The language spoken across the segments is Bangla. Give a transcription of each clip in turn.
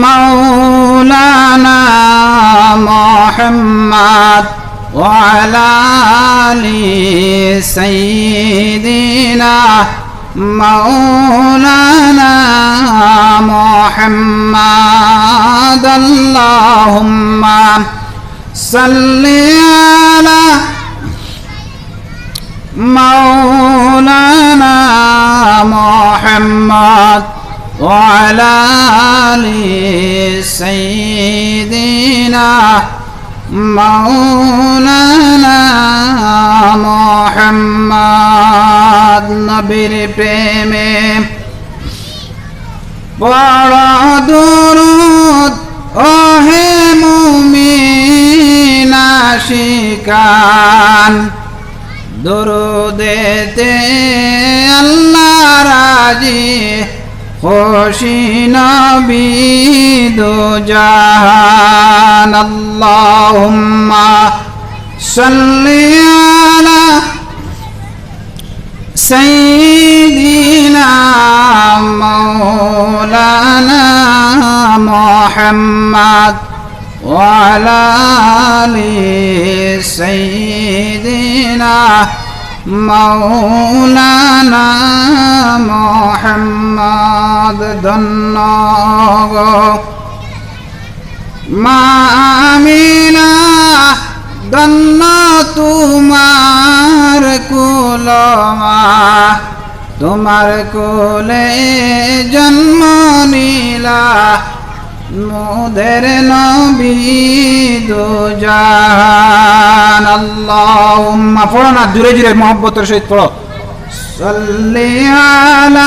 مولانا محمد وعلى آل سيدنا مولانا محمد اللهم صل على مولانا محمد وعلى آل سيدنا مولانا محمد নবীর প্রেমে বড় দুরূদ ওহে মুমিন আশিকান দুরূদেতে আল্লাহ রাজি খুশি নবী দো জাহান আল্লাহুম্মা সাল্লি আলা সাইয়্যিদিনা মাওলানা মুহাম্মদ ওয়া আলা আলি সাইয়্যিদিনা মাওলানা মুহাম্মদ ধন্য গো মা আমিনা ধন্য তোমার কুলমা তোমার কোলে জন্ম নিলা মোদের নবী দো জাহান আল্লাহুম্মা পড়ো না জোরে জোরে মহব্বতের সহিত পড়ো সাল্লি আলা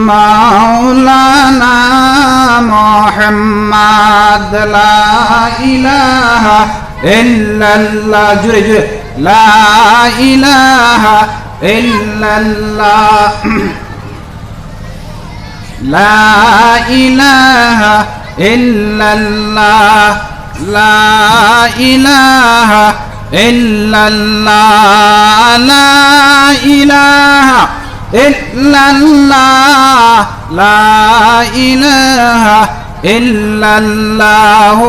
মাওলানা মুহাম্মদ লা ইলাহা ইল্লাল্লাহ জোরে জোরে লা ইলাহা ইল্লাল্লাহ লা ইলাহা ইল্লাল্লাহ লা ইলাহা ইল্লাল্লাহ লা ইলাহা ইল্লাল্লাহ লা ইলাহা ইল্লাল্লাহ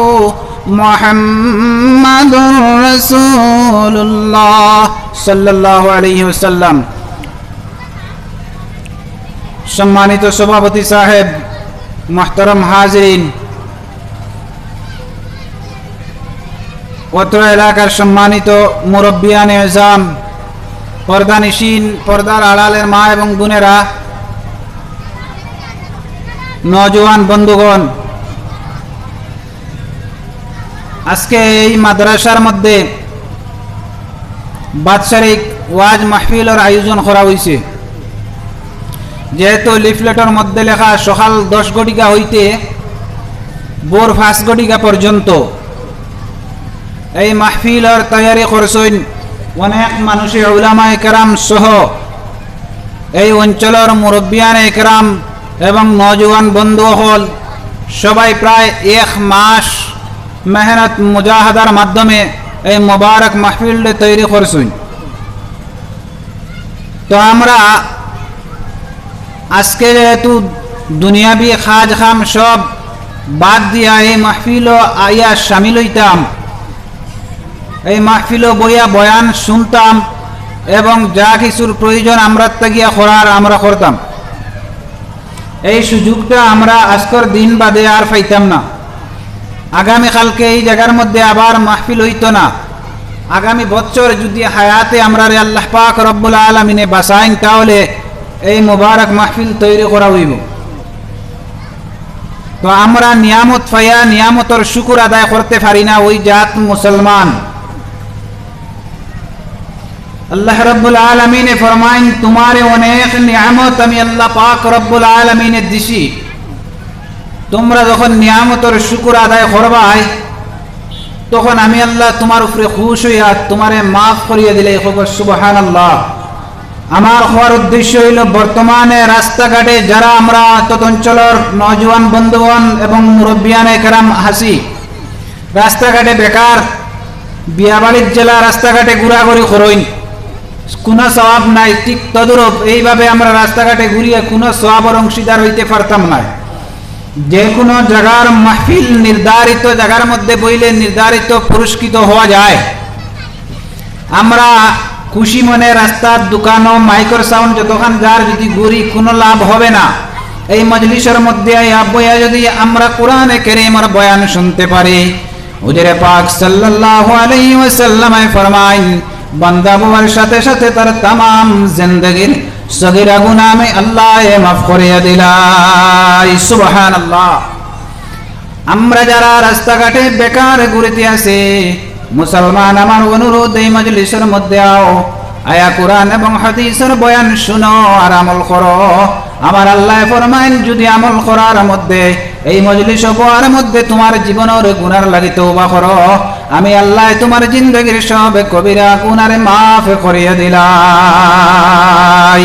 মুহাম্মাদুর রাসূলুল্লাহ সাল্লাল্লাহু আলাইহি ওয়াসাল্লাম। সম্মানিত সভাপতি সাহেব, মুহতারাম হাজিরিন, অত্র এলাকার সম্মানিত মুরব্বিয়ানে আজম, পর্দানিশীন, পর্দার আড়ালের মা এবং বোনেরা, নওজোয়ান বন্ধুগণ, আজকে এই মাদ্রাসার মধ্যে বাৎসরিক ওয়াজ মাহফিলের আয়োজন করা হয়েছে। যেহেতু লিফলেটের মধ্যে লেখা সকাল 10 ঘটিকা হইতে ভোর 5 ঘটিকা পর্যন্ত এই মাহফিলের তৈয়ারি করছেন অনেক মানুষে উলামায়ে কেরাম সহ এই অঞ্চলের মুরব্বিয়ানে কেরাম এবং নওজোয়ান বন্ধু হল সবাই প্রায় 1 মাস মেহনত মুজাহাদার মাধ্যমে এই মোবারক মাহফিলটা তৈরি করছেন। তো আমরা আজকে যেহেতু দুনিয়াবি খাজ খাম সব বাদ দিয়া এই মাহফিল আইয়া শামিল হইতাম, এই মাহফিল বইয়া বয়ান শুনতাম এবং যা কিছুর প্রয়োজন আমরা তাগিয়া করার আমরা করতাম। এই সুযোগটা আমরা আজকের দিন বাদে আর পাইতাম না। আগামীকালকে এই জায়গার মধ্যে আবার মাহফিল হইতো না। আগামী বছর যদি হায়াতে আমরা আল্লাহ পাক রব্বুল আলামিনে বাঁচাইন তাহলে এই মুবারক মাহফিল তৈরি করা হইব। তো আমরা নিয়ামত পাইয়া নিয়ামতর শুকর আদায় করতে পারি না, ওই জাত মুসলমান। আল্লাহ রব্বুল আলামিনে ফরমাইন, তোমারে অনেক নিয়ামত আমি আল্লাহ পাক রব্বুল আলামিনে দিছি, তোমরা যখন নিয়ামতর শুকর আদায় করবাই তখন আমি আল্লাহ তোমার উপরে খুশ হইয়া তোমারে মাফ করিয়া দিলে। সুবহানাল্লাহ। আমার হওয়ার উদ্দেশ্য হইল বর্তমানে রাস্তাঘাটে যারা আমরা তদঞ্চলের নজওয়ান বন্ধুগণ এবং মুরব্বিয়ানে কেরাম হাসি, রাস্তাঘাটে বেকার, বিয়াবাড়ির জেলা রাস্তাঘাটে ঘোরাঘুরি করইন, কোনো সওয়াব নাই। ঠিক তদরূপ এইভাবে আমরা রাস্তাঘাটে ঘুরিয়ে কোনো সওয়াবের অংশীদার হইতে পারতাম না। যে কোনো জায়গার মাহফিল নির্ধারিত জায়গার মধ্যে বইলে নির্ধারিত পুরস্কৃত হওয়া যায়। আমরা খুশি মনে রাস্তার দোকানও মাইক্রো সাউন্ড যতক্ষণ যার যদি ঘুরি কোনো লাভ হবে না। এই মজলিসের মধ্যে বইয়া যদি আমরা কোরআনে কারীমের বয়ান শুনতে পারি, হুজুরে পাক সাল্লাল্লাহু আলাইহি ওয়াসাল্লাম ফরমায়, বান্দা বাবার সাথে সাথে তার तमाम জিন্দেগীর সগীরা গুনাহ আমি আল্লাহ মাফ করিয়া দিলাই। সুবহানাল্লাহ। আমরা যারা রাস্তাঘাটে বেকার ঘুরতে আসে মুসলমান, আমার অনুরোধ এই মজলিসের মধ্যে আও, আয়া কোরআন এবং হাদিসের বয়ান শুনো আর আমল করো। আমার আল্লাহ ফরমাইন, যদি আমল করার মধ্যে এই মজলিস বয়ার মধ্যে তোমার জীবনের গুনার লাগি তওবা করো, আমি আল্লাহ তোমার জিন্দেগীর সব কবিরা গুনারে মাফ করিয়া দিলাই।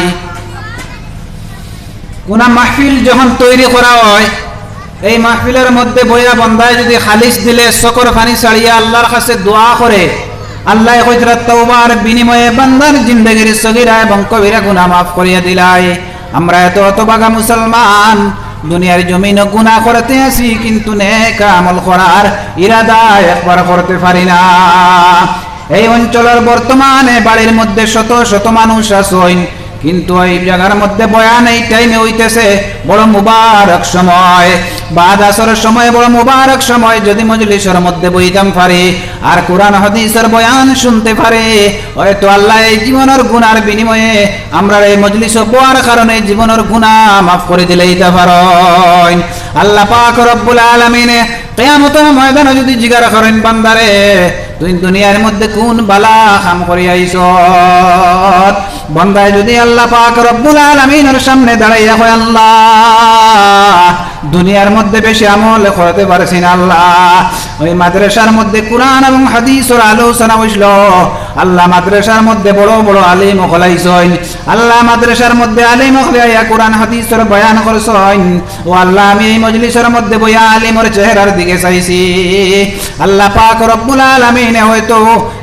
কোন মাহফিল যখন তৈরি করা হয়, এই মাহফিলের মধ্যে বইয়া বন্দায় যদি খালিস দিলে সকর ফানি ছাড়িয়া আল্লাহর কাছে দোয়া করে, আল্লাহ হযরত তওবার বিনিময়ে বান্দার জিন্দেগীর সগীরা এবং কবিরা গুনাহ মাফ করিয়া দিলাই। আমরা এত অতবাগা মুসলমান দুনিয়ার জমিনে গুনাহ করতে আসি, কিন্তু নেক আমল করার ইরাদা একবার করতে পারি না। এই অঞ্চলের বর্তমানে বাড়ির মধ্যে শত শত মানুষ আছেন, কিন্তু এই জায়গার মধ্যে বয়ান এই টাইমে হইতেছে বড় মুবারক সময়, বাদ আসরের সময় বড় মুবারক সময়। যদি মজলিসের মধ্যে বইতাম পারি আর কোরআন হাদিসের বয়ান শুনতে পারে, হয়তো আল্লাহ এই জীবনের গুনার বিনিময়ে আমরা এই মজলিস বয়ার কারণে জীবনের গুনাহ মাফ করে দিলেই তা পারেন। আল্লাহ পাক রব্বুল আলামিন কিয়ামতের ময়দানে যদি জিজ্ঞাসা করেন, বান্দারে তুই দুনিয়ার মধ্যে কোন বালা কাম করি আইছ, বান্দায় যদি আল্লাহ পাক রব্বুল আলামিনের সামনে দাঁড়াইয়া কয়, আল্লাহ দুনিয়ার মধ্যে বেশি আমল করতে পারছি না, আল্লাহ ওই মাদ্রাসার মধ্যে কোরআন এবং হাদিসের আলোচনা হইছিল, আল্লাহ মাদ্রাসার মধ্যে বড় বড় আলিম খলাইছেন, আল্লাহ মাদ্রাসার মধ্যে আলিম খলাইয়া কোরআন হাদিসের বয়ান করছেন, ও আল্লাহ আমি এই মজলিসের মধ্যে বইয়া আলিমের চেহারার দিকে চাইছি। আল্লাহ পাক রব্বুল আলামিন হয়তো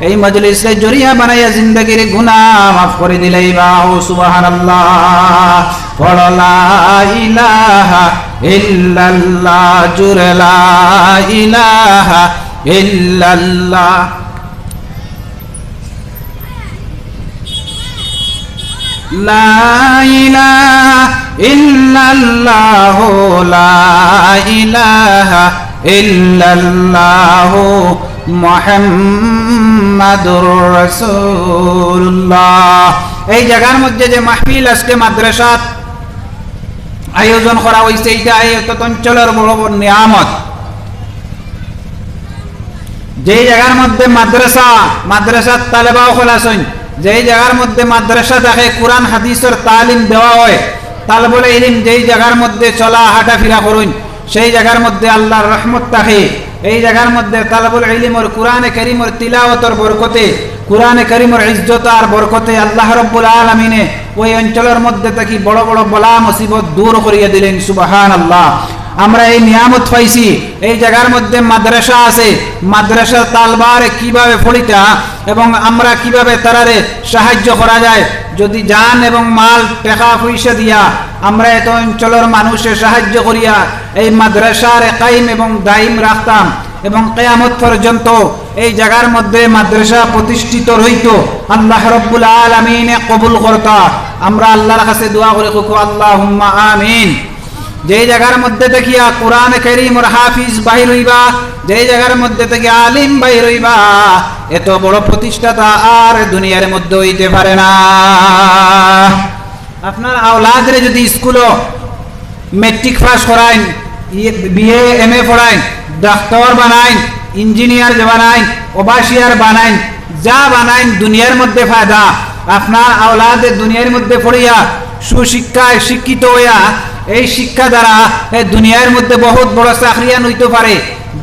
এই মজলিসে জরিয়া বানাইয়া জিন্দেগীর গুনাহ মাফ করে দিলেই বা। সুবহানাল্লাহ। পড়ো লা ইলাহা ইল্লাল্লাহ, জুরে লা ইলাহা ইল্লাল্লাহ। লা ইলাহা ইল্লাল্লাহ, লা ইলাহা ইল্লাল্লাহ, মুহাম্মাদুর রাসূলুল্লাহ। এই জায়গার মধ্যে যে মাহফিল আজকে মাদ্রাসাত আয়োজন করা হয়েছে, এইটা এই অঞ্চলের বড় বড় নিয়ামত। যে জায়গার মধ্যে মাদ্রাসার তালেবাও খোলাছেন, যেই জায়গার মধ্যে মাদ্রাসা থাকে কোরআন হাদিসের তালিম দেওয়া হয়, তালবুল ইলম যেই জায়গার মধ্যে চলা হাঁটা ফিরা করুন, সেই জায়গার মধ্যে আল্লাহর রহমত থাকে। এই জায়গার মধ্যে তালবুল ইলমের কোরআনে কারীমের তিলাওয়াতের বরকতে, কোরআনে কারীমের ইজ্জত আর বরকতে আল্লাহ রাব্বুল আলামিনে ওই অঞ্চলের মধ্যে থেকে বড় বড় বলা মুসিবত দূর করিয়ে দিলেন। সুবহানাল্লাহ। আমরা এই নিয়ামত পাইছি। এই জায়গার মধ্যে মাদ্রাসা আছে, মাদ্রাসা তালবারে কিভাবে পড়িতা এবং আমরা কিভাবে তারারে সাহায্য করা যায়, যদি জান এবং মাল টাকা পয়সা দিয়া আমরা এত অঞ্চলের মানুষের সাহায্য করিয়া এই মাদ্রাসার কায়েম এবং দায়ম রাখতাম এবং কিয়ামত পর্যন্ত এই জায়গার মধ্যে মাদ্রাসা প্রতিষ্ঠিত রইত, আল্লাহ রাব্বুল আলামিন কবুল করতা। আমরা আল্লাহর কাছে দোয়া করে কো আল্লাহুম্মা আমিন। যেই জায়গার মধ্যে দেখিয়া কোরআন কারীমের হাফিজ বাহির হইবা, যেই জায়গার মধ্যে থেকে আলিম বাহির হইবা, এত বড় প্রতিষ্ঠাতা আর দুনিয়ার মধ্যে হইতে পারে না। আপনার আওলাদরে যদি স্কুলও মেট্রিক পাস করাইন, বিএ এমএ পড়াইন, ডাক্তার বানাইন, ইঞ্জিনিয়ার বানাইন, ওবাসিয়ার বানাইন, যা বানাইন দুনিয়ার মধ্যে ফায়দা। আপনার আওলাদে দুনিয়ার মধ্যে পড়িয়া সুশিক্ষায় শিক্ষিত হইয়া এই শিক্ষা দ্বারা দুনিয়ার মধ্যে বহুত বড় চাকরিয়ান হইতে পারে।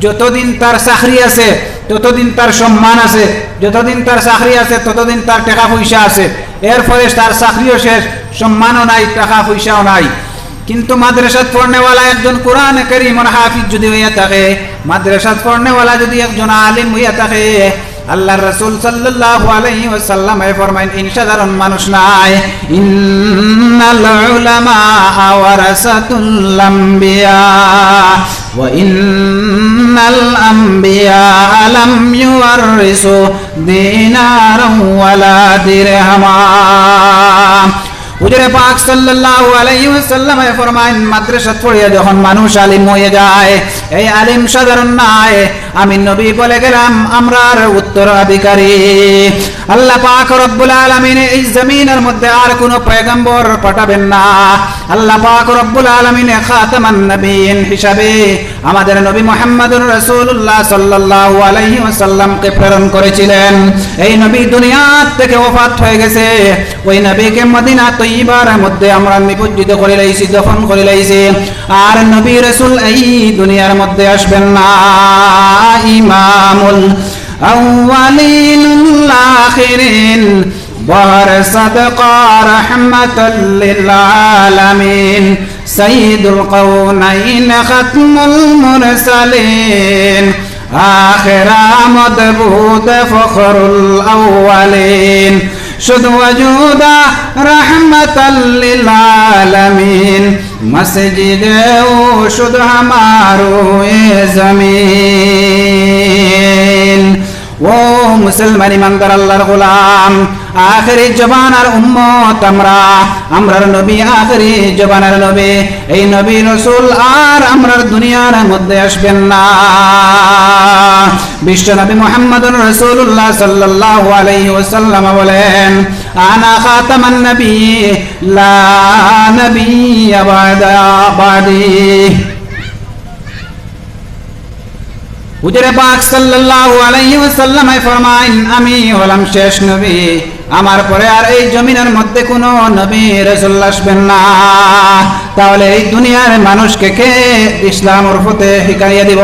যতদিন তার চাকরি আছে ততদিন তার সম্মান আছে, যতদিন তার চাকরি আছে ততদিন তার টাকা পয়সা আছে, এরপরে তার চাকরিও শেষ, সম্মানও নাই, টাকা পয়সাও নাই। কিন্তু মাদ্রাসাত পড়নেওয়ালা একজন কোরআন কারীমের হাফিজ যদি হইয়া থাকে, মাদ্রাসাত পড়নেওয়ালা যদি একজন আলিম হইয়া থাকে, আল্লাহর রাসূল সাল্লাল্লাহু আলাইহি ওয়াসাল্লাম ফরমায়েন ইন সাধারণ মানুষ নাই, ইন্নাল উলামা ওয়ারাসাতুল আমবিয়া ওয়া ইন্নাল আমবিয়া লাম ইউওয়ারিসু দিনারান ওয়ালা দিরহামা। হুজুরে পাক সাল্লাল্লাহু আলাইহি ওয়াসাল্লাম ফরমায়েন মাদ্রাসা পড়িয়া যখন মানুষ আলিম হয়ে যায়, এই আলিম সাধারণ নয়, আমি নবী বলে গেলাম আমরার উত্তরাধিকারী। আল্লাহ পাক রব্বুল আলামিন এই জমিনের মধ্যে আর কোনো পয়গম্বর পাঠাবেন না। আল্লাহ পাক রব্বুল আলামিন খাতামান নবিয়্যিন হিসাবে আমাদের নবী মুহাম্মদুর রাসূলুল্লাহ সাল্লাল্লাহু আলাইহি ওয়াসাল্লামকে প্রেরণ করেছিলেন। এই নবী দুনিয়া থেকে ওফাত হয়ে গেছে, ওই নবীকে মদিনা তৈয়বার মধ্যে আমরা নিপজ্জিত করে লাইছি, দফন করে লাইছি। আর নবী রাসূল এই দুনিয়ার মধ্যে আসবেন না। ইমামুল আউয়ালিন আখিরিন বহর সাদকা রাহমাতাল লিল আলামিন সাইয়্যিদুল কাউনাইন খাতমুল মুরসালিন আখিরা মদবুত ফখরুল আউয়ালিন শুধু ওয়াজুদা রাহমাতাল লিল আলামিন মসজিদে ও শুধু হামারো এ জমিন। ও মুসলমান ইমানদার আল্লাহর গোলাম, আখেরি জবানার উম্মত আমরার নবী আখেরি জবানার নবী, এই নবী রাসূল আর আমরার দুনিয়ার মধ্যে আসবেন না। বিশ্ব নবী মুহাম্মদুর রাসূলুল্লাহ সাল্লাল্লাহু আলাইহি ওয়াসাল্লাম বলেন আনা খাতামান নবী লা নবিয়্য বাদি। হুজুরে পাক সাল্লাল্লাহু আলাইহি ওয়াসাল্লাম ফরমায়েন আমি হলাম শেষ নবী, আমার পরে আর এই জমিনের মধ্যে কোনো নবী রাসূল আসবেন না। তাহলে এই দুনিয়ার মানুষকে কে ইসলামের পথে শিখাইয়া দিব?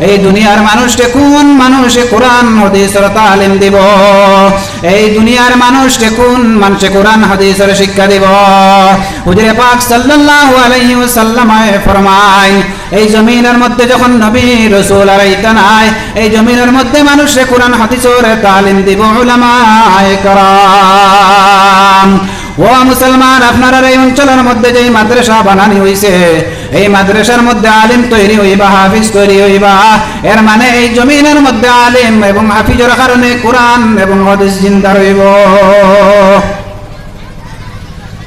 এই দুনিয়ার মানুষকে কোন মানুষে কোরআন হাদিসের তালিম দিব? এই দুনিয়ার মানুষকে কোন মানুষে কোরআন হাদিসের শিক্ষা দিব? হুজুরে পাক সাল্লাল্লাহু আলাইহি ওয়াসাল্লাম ফরমায় এই জমিনের মধ্যে যখন নবী রাসূল আইতা নাই, এই জমিনের মধ্যে মানুষে কোরআন হাদিসের তালিম দিব উলামায়ে কেরাম। ও মুসলমান, আপনারা এই অঞ্চলের মধ্যে যে মাদ্রাসা বানানি হইছে, এই মাদ্রাসার মধ্যে আলিম তৈরি হইবা, হাফিজ তৈরি হইবা, এর মানে এই জমিনের মধ্যে আলিম এবং হাফিজের কারণে কোরআন এবং হাদিস জিন্দা রইব।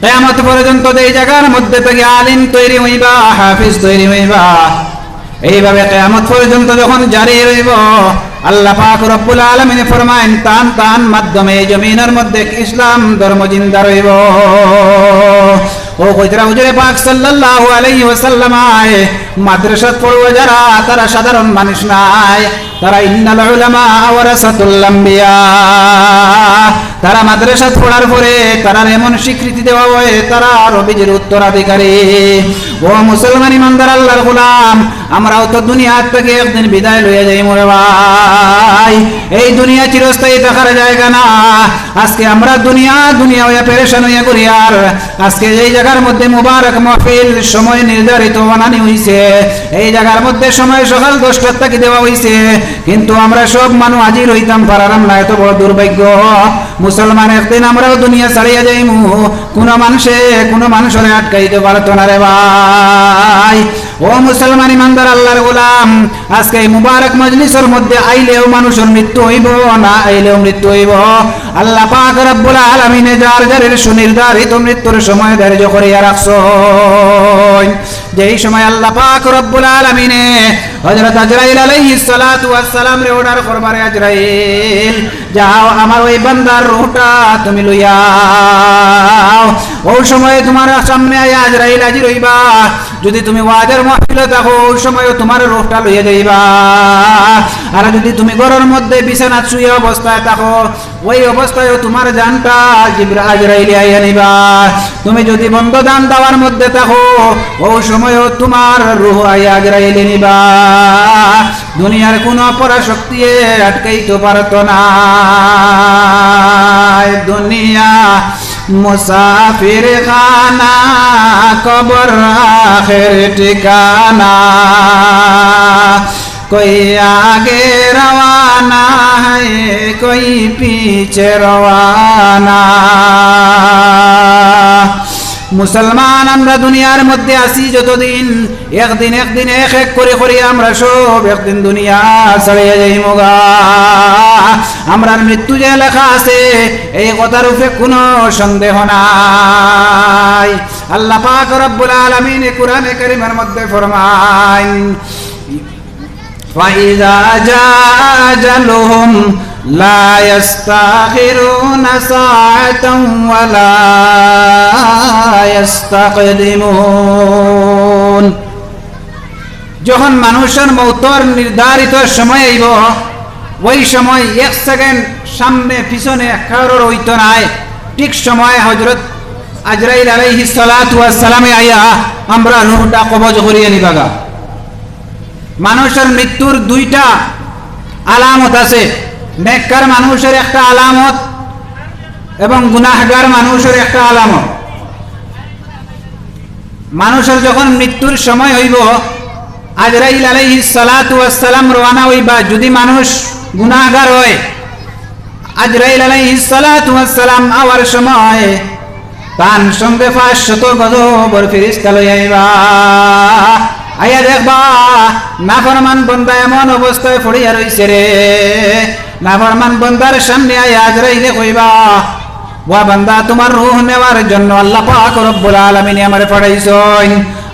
কিয়ামত পর্যন্ত এই জায়গার মধ্যে থেকে আলিম তৈরি হইবা, হাফিজ তৈরি হইবা, এইভাবে কিয়ামত পর্যন্ত যখন জারি রইব, আল্লাহ পাক রব্বুল আলামিন ফরমায়েন তান তান মাধ্যমে এই জমিনের মধ্যে ইসলাম ধর্ম জিন্দা রইব। ও কইতরা হুজুরে পাক সাল্লাল্লাহু আলাইহি ওয়াসাল্লাম মাদ্রাসা পড়ুয়া যারা, তারা সাধারণ মানুষ নাই, তারা ইন্নাল উলামা ওয়ারাসাতুল আমবিয়া। তারা মাদ্রাসা পড়ার পরে তারা এমন স্বীকৃতি দেওয়া হয় তারা নবীর উত্তরাধিকারী। ও মুসলমান ইমানদার আল্লাহর গোলাম, আমরাও তো দুনিয়া থেকে একদিন বিদায় লইয়া যাই মোরে ভাই। এই দুনিয়া চিরস্থায়ী থাকার জায়গা না। আজকে আমরা দুনিয়া হইয়া পেরেশান হইয়া করি, আর আজকে এই জায়গার মধ্যে মুবারক মাহফিল সময় নির্ধারিত বানানি হইছে, এই জায়গার মধ্যে সময় সকাল 10টা থেকে দেওয়া হইছে, কিন্তু আমরা সব মানুষ হাজির হইতাম পারালাম না। এত বড় দুর্ভাগ্য। মুসলমান একদিন আমরাও দুনিয়া ছাড়িয়া যাইমু, কোনো মানুষের আটকাইতে পারতো না রে ভাই। ও মুসলমান ইমানদার আল্লাহর গোলাম, আজকে এই মুবারক মজলিসের মধ্যে আইলেও মানুষের মৃত্যু হইব, না আইলেও মৃত্যু হইব। আল্লাহ পাক রব্বুল আলামিন যার যারের সুনির্ধারিত মৃত্যুর সময় ধার্য করিয়া রাখছেন। যেই সময় আল্লাহ পাক রব্বুল আলামিন হযরত আজরাইল আলাইহিস সালাতু ওয়াস সালাম রে অর্ডার করবারে, আজরাইল যাও আমার ওই বান্দার রূহটা তুমি লইয়াও। ওই সময় তোমার সামনে আজরাইল হাজির হইবা। যদি তুমি ওয়াজের মাহফিলে থাকো ওই সময় তোমার রূহটা লইয়া যাইবা। আর যদি তুমি ঘরের মধ্যে বিছানা শুয়ে অবস্থায় থাকো ওই অবস্থায় তোমার জানটা আজরাইল আইয়া নিবা। তুমি যদি বন্ধ দান দেওয়ার মধ্যে থাকো ওই সময় তোমার রূহ আইয়া আজরাইল নিবা। দুনিয়ার কোন পরাশক্তি আটকাইতে পারত না। দুনিয়া মুসাফির খানা কবর আখির ঠিকানা कोई आगे रवाना है कोई पीछे रवाना। মুসলমান আমরা দুনিয়ার মধ্যে আছি যতদিন একদিন এক এক করে আমরা সব একদিন দুনিয়া ছাড়িয়ে যাইমগা। আমরার মৃত্যু যে লেখা আছে এই কথার উপরে কোনো সন্দেহ নাই। আল্লাহ পাক রব্বুল আলামিন কোরআনে কারীমের মধ্যে ফরমান فإذا جاء أجلهم لا يستأخرون ساعة ولا يستقدمون। যখন মানুষের মৌতের নির্ধারিত সময় আইব ওই সময় এক সেকেন্ড সামনে পিছনে কারোর হইতো নাই। ঠিক সময় হযরত আজরাইল আলাইহিস সালাতু ওয়াস সালামে আইয়া আমরা রূহটা কবজ করিয়ে নিবাগা। মানুষের মৃত্যুর দুইটা আলামত আছে। নেককার মানুষের একটা আলামত এবং গুনাহগার মানুষের একটা আলামত। মানুষের যখন মৃত্যুর সময় হইব আজরাইল আলাইহিস সালাতু ওয়াস সালাম রওনা হইবা। যদি মানুষ গুনাহগার হয় আজরাইল আলাইহিস সালাতু ওয়াস সালাম আওয়ার সময় তার সঙ্গে 500 গজবর ফেরেশতা লইয়া আইবা। আয়া দেখবা নাফরমান বান্দা এমন অবস্থায় পড়িয়া রইছে রে। নাফরমান বান্দার সামনে আয়া আজরাইলে কইবা ওয়া বান্দা তোমার রূহ নেওয়ার জন্য আল্লাহ পাক রব্বুল আলামিন আমারে পাঠাইছেন।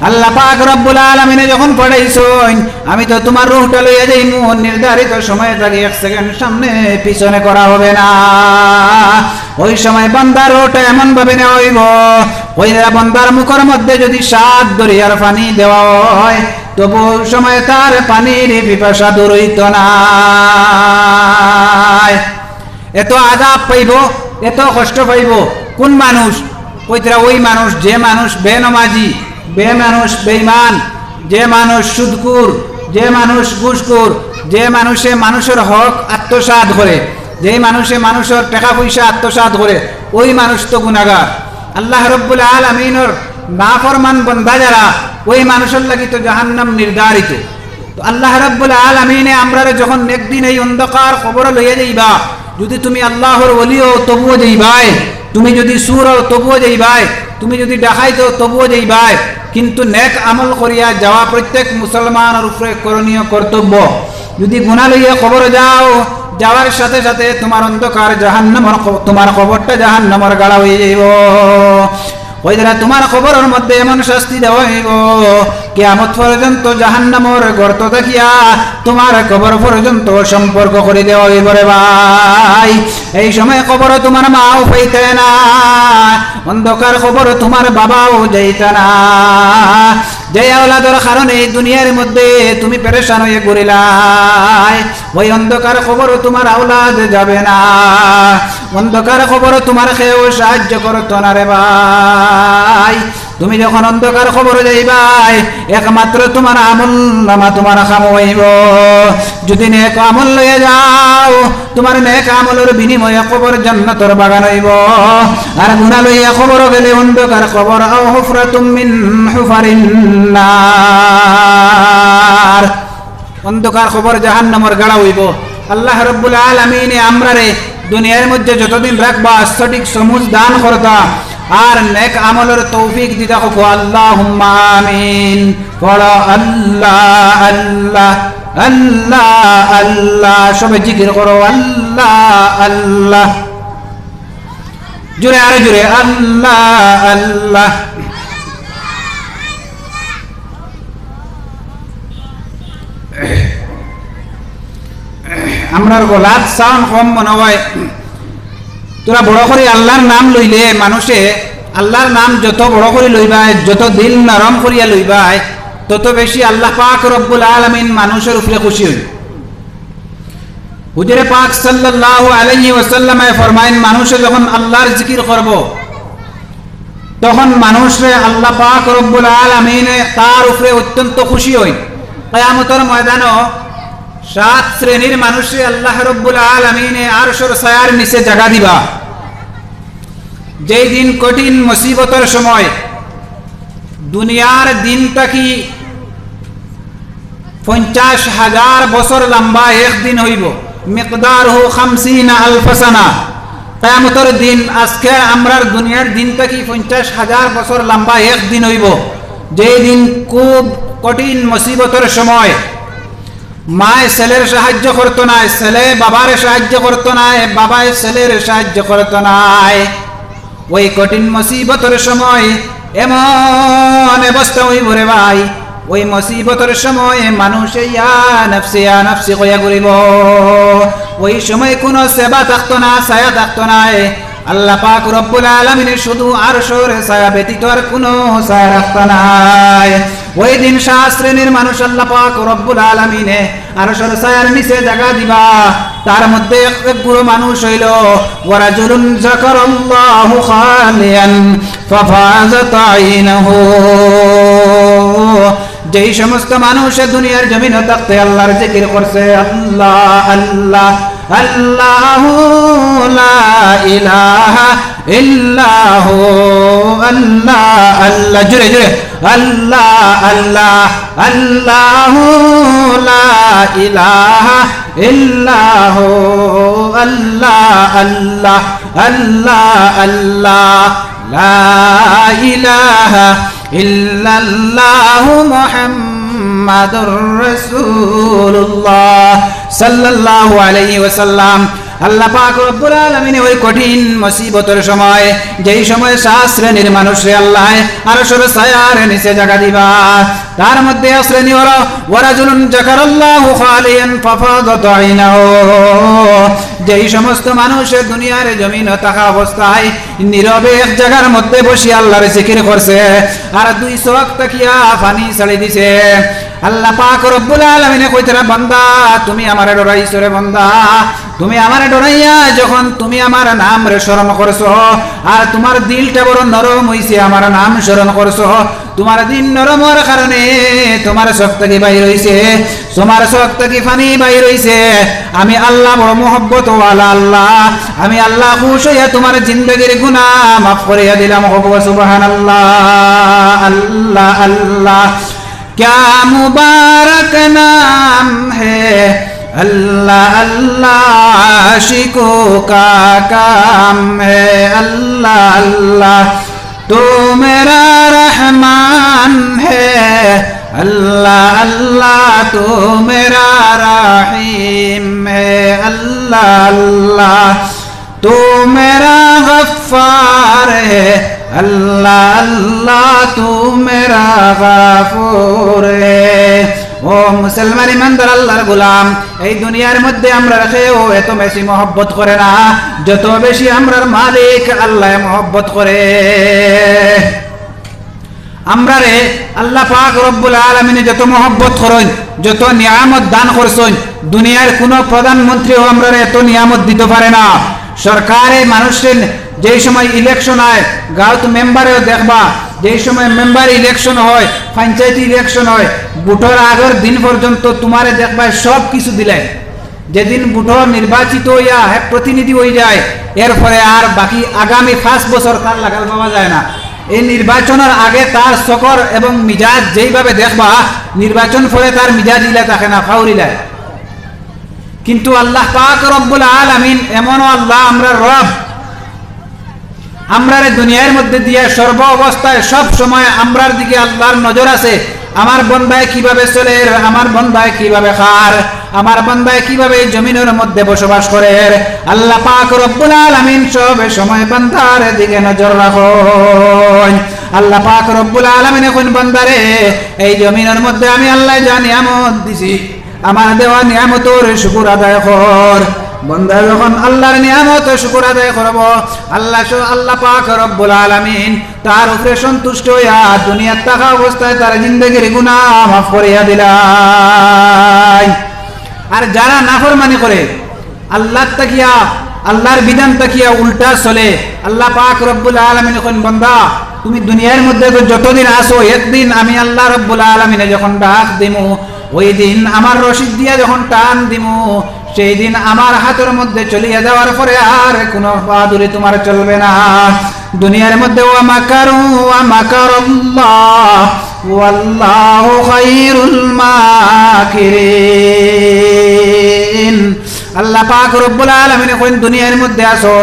আল্লাহ পাক রব্বুল আলামিন যখন পাঠাইছেন আমি তো তোমার রূহটা লইয়া যাইমু। নির্ধারিত সময় থেকে এক সেকেন্ড সামনে পিছনে করা হবে না। ওই সময় বান্দার রূহটা এমন ভাবে নেওয়া হইব ওই বান্দার মুখের মধ্যে যদি 7 দরিয়ার পানি দেওয়া হয় তবু ওই সময় তার পানির পিপাসা দূর হইত না। এত আযাব পাইব এত কষ্ট পাইব কোন মানুষ? কইতরা ওই মানুষ যে মানুষ বেনমাজি, মানুষ বেঈমান, যে মানুষ সুদখোর, যে মানুষ ঘুষখোর, যে মানুষে মানুষের হক আত্মসাৎ করে, যে মানুষে মানুষের টাকা পয়সা আত্মসাৎ করে ওই মানুষ তো গুনাহগার। আল্লাহ রব্বুল আলামিনের নাফরমান বান্দা যারা ওই মানুষের লাগি তো জাহান্নাম নির্ধারিত। তো আল্লাহ রব্বুল আলামিনে আমরা যখন একদিন এই অন্ধকার খবর লইয়া যাইবা, যদি তুমি আল্লাহর ওলি হও তবুও যাইবাই, তুমি যদি সুর হও তবুও যাইবাই, তুমি যদি ডাকাইত হও তবুও যাইবাই। কিন্তু নেক আমল করিয়া যাওয়া প্রত্যেক মুসলমানের উপরে করণীয় কর্তব্য। যদি গুনাহ লইয়া খবর যাও যাওয়ার সাথে সাথে তোমার অন্ধকার জাহান্নামের তোমার খবরটা জাহান্নামের গাড়া হয়ে যাইব। ওই দ্বারা তোমার খবরের মধ্যে এমন শাস্তি দেওয়া হইব কিয়ামত পর্যন্ত জাহান্নামের গর্ত দেখিয়া তোমার কবর পর্যন্ত সম্পর্ক করে দেওয়া হইব রে ভাই। এই সময় কবর তোমার মাও পাইতে না, অন্ধকার খবর তোমার বাবাও যাইতে না। যে আওলাদের কারণে এই দুনিয়ার মধ্যে তুমি পেরেশান হয়ে ঘুরিলাই ওই অন্ধকার খবর তোমার আওলাদ যাবে না। অন্ধকার খবর তোমার কেউ সাহায্য করতো না রে ভাই। তুমি যখন অন্ধকার খবর যাইবাই একমাত্র তোমার আমল নামা তোমার কাম হইব। যদি নেক আমল লইয়া যাও তোমার নেক আমলের বিনিময়ে কবর জান্নাতের বাগান হইব। আর গুনাহ লইয়া খবর গেলে অন্ধকার খবর আও হুফরাতুম মিন হুফারিন নার, অন্ধকার খবর জাহান্নামের গাড়া হইব। আল্লাহ রাব্বুল আলামিন আমরারে দুনিয়ার মধ্যে যতদিন রাখবা সঠিক সমুজ দান করতা আর নেক আমলের তৌফিক দিতা হোক। আল্লাহুম্মা আমিন। পড়ো আল্লাহ আল্লাহ আল্লাহ আল্লাহ, সবাই জিকির করো আল্লাহ আল্লাহ, জোরে আরো জোরে আল্লাহ আল্লাহ। আমরার গলাত সাউন্ড কম মনে হয়। তোরা বড় করে আল্লাহর নাম লইলে মানুষে আল্লাহর নাম যত বড় করে লইবাই, যত দিল নরম করিয়া লইবাই, তত বেশি আল্লাহ পাক রব্বুল আলামিন মানুষের উপরে খুশি হই। হুজুরে পাক সাল্লাল্লাহু আলাইহি ওয়াসাল্লাম ফরমায়েন, মানুষে যখন আল্লাহর জিকির করব তখন মানুষে আল্লাহ পাক রব্বুল আলামিন তার উপরে অত্যন্ত খুশি হই। কিয়ামতের ময়দানও 7 শ্রেণীর মানুষে আল্লাহ রব্বুল আলামিন আরশের ছায়ার নিচে জায়গা দিবা। যেই দিন কঠিন মুসিবতের সময় দুনিয়ার দিনটা কি 50,000 বছর লম্বা একদিন হইব, মিকদারহু 50,000 সানা। কিয়ামতের দিন আজকে আমরার দুনিয়ার দিনটা কি 50,000 বছর লম্বা একদিন হইব। যেই দিন খুব কঠিন মুসিবতের সময় মায় ছেলের সাহায্য করতো না, ছেলে বাবার সাহায্য করতো না, বাবায় ছেলের সাহায্য করতো না। ওই কঠিন মুসিবতের সময় এমন অবস্থা হইব রে ভাই, ওই মুসিবতের সময় মানুষ ইয়া নফসি কইয়া ঘুরিব। ওই সময় কোনো সেবা থাকতো না, ছায়া থাকতো না। আল্লাহ পাক রব্বুল আলামিন শুধু আরশের ছায়া ব্যতীত আর কোনো ছায়া রাখতো না। ওই দিন 7 শ্রেণীর মানুষ আল্লাহ পাক রব্বুল আলামিন আরশের ছায়ার নিচে জায়গা দিবা। তার মধ্যে এক গুরু মানুষ হইল ওয়ারাজুলুন যাকারাল্লাহু খালিয়ান ফাফাযাত আইনাহু। যেই সমস্ত মানুষ দুনিয়ার জমিনে থাকতে আল্লাহর জিকির করছে, আল্লাহ আল্লাহ আল্লাহু লা ইলাহা ইল্লাহু, আল্লাহ আল্লাহ, জোরে জোরে, আল্লাহ আল্লাহ আল্লাহু লা ইলাহা ইল্লাহু, আল্লাহ আল্লাহ আল্লাহ আল্লাহ লা ইলাহা ইল্লাল্লাহু মুহাম্মাদুর রাসূলুল্লাহ সাল্লাল্লাহু আলাইহি ওয়াসাল্লাম। আল্লাহ পাক রব্বুল আলামিন ওই কঠিন মুসিবতের সময়, যেই সময় 7 শ্রেণীর মানুষে আল্লাহ আরশের ছায়ার নিচে জায়গা দিবা। তার মধ্যে শ্রেণী হলো ওয়ারাজুলুন যাকারাল্লাহু খালিয়ান ফাফাযাত আইনাহু। যেই সমস্ত মানুষ দুনিয়ার জমিনে থাকা অবস্থায় নীরবে এক জায়গার মধ্যে বসে আল্লাহর জিকির করছে আর 2 চোখ তাকিয়া পানি ছেড়ে দিছে। আল্লাহ পাক রব্বুল আলামিন কইতরা, বান্দা তুমি আমারে ডরাইছো রে বান্দা, তুমি আমারে ডরাইয়া যখন তুমি আমার নাম রে স্মরণ করছো আর তোমার দিলটা বড় নরম হইছে আমার নাম স্মরণ করছো, তোমার দিল নরম হওয়ার কারণে তোমার চোখ থেকে বাইর হইছে, তোমার চোখ থেকে পানি বাইর হইছে। আমি আল্লাহ বড় মোহব্বত ওয়ালা আল্লাহ, আমি আল্লাহ খুশ হইয়া তোমার জিন্দেগির গুনাহ মাফ করিয়া দিলাম। সুবহানাল্লাহ, আল্লাহ আল্লাহ क्या मुबारक नाम है, अल्लाह अल्लाह आशिकों का काम है, अल्लाह अल्लाह तो मेरा रहमान है, अल्लाह अल्लाह तो मेरा रहीम है, अल्लाह अल्लाह तो मेरा गफ्फार है, अल्लाह अल्लाह तू मेरा गाफूर है। ও মুসলমান ইমানদার আল্লাহর গোলাম, এই দুনিয়ার মধ্যে আমরা রাখে ও এত বেশি মহব্বত করে না যত বেশি আমরার মালিক আল্লাহ মহব্বত করে। আমরা রে আল্লাহ পাক রব্বুল আলামিন যত মহব্বত করেন, যত নিয়ামত দান করছেন, দুনিয়ার কোনো প্রধানমন্ত্রীও আমরা এত নিয়ামত দিতে পারে না। সরকারে মানুষের যেই সময় ইলেকশন হয়, গাঁত মেম্বারেও দেখবা যেই সময় মেম্বার ইলেকশন হয়, পঞ্চায়েত ইলেকশন হয়, ভোটের আগের দিন পর্যন্ত তোমারে দেখবা সব কিছু দিলেন। যেদিন ভোটর নির্বাচিত হইয়া এক প্রতিনিধি হয়ে যায়, এরপরে আর বাকি আগামী 5 বছর তার লাগাল পাওয়া যায় না। এই নির্বাচনের আগে তার সকর এবং মিজাজ যেইভাবে দেখবা, নির্বাচন পরে তার মিজাজ ইলা থাকে না, ফাউরিলায়। কিন্তু আল্লাহ পাক রব্বুল আলামিন এমন আল্লাহ, আমরা রব, আমরার দুনিয়ার মধ্যে দিয়ে সর্ব অবস্থায় সব সময় আমরার দিকে আল্লাহর নজর আছে। আমার বন্দায় কিভাবে চলে, আমার বন্দায় কিভাবে খার, আমার বন্দায় কিভাবে জমিনের মধ্যে বসবাস করে, আল্লাহ পাক রব্বুল আলামিন সব সময় বান্দার দিকে নজর রাখেন। আল্লাহ পাক রব্বুল আলামিন কোন বান্দারে এই জমিনের মধ্যে আমি আল্লাহ যা নিয়ামত দিছি, আমার দেওয়া নিয়ামতের শুকর আদায় কর। বান্দা যখন আল্লাহর নিয়ামত শুকর আদায় করব, আল্লাহ পাক রব্বুল আলামিন তার উপরে সন্তুষ্ট হইয়া দুনিয়ার থাকা অবস্থায় তার জিন্দেগির গুনাহ মাফ করিয়া দিলাই। আর যারা নাফরমানি করে, আল্লাহর তাকিয়া আল্লাহর বিধান তাকিয়া উল্টা চলে, আল্লাহ পাক রব্বুল আলামিন কোন বান্দা তুমি দুনিয়ার মধ্যে যতদিন আসো, একদিন আমি আল্লাহ রব্বুল আলামিনে যখন ডাক দিমু, ওই দিন আমার রশিদ দিয়া যখন টান দিমু, সেই দিন আমার হাতের মধ্যে চলিয়া যাওয়ার পরে আর কোনো বাহাদুরি তোমার চলবে না। দুনিয়ার মধ্যে ওয়া মাকারু ওয়া মাকারাল্লাহ ওয়াল্লাহু খায়রুল মাকিরিন। আল্লাহ পাক রব্বুল আলামিন কোন দুনিয়ার মধ্যে আসো,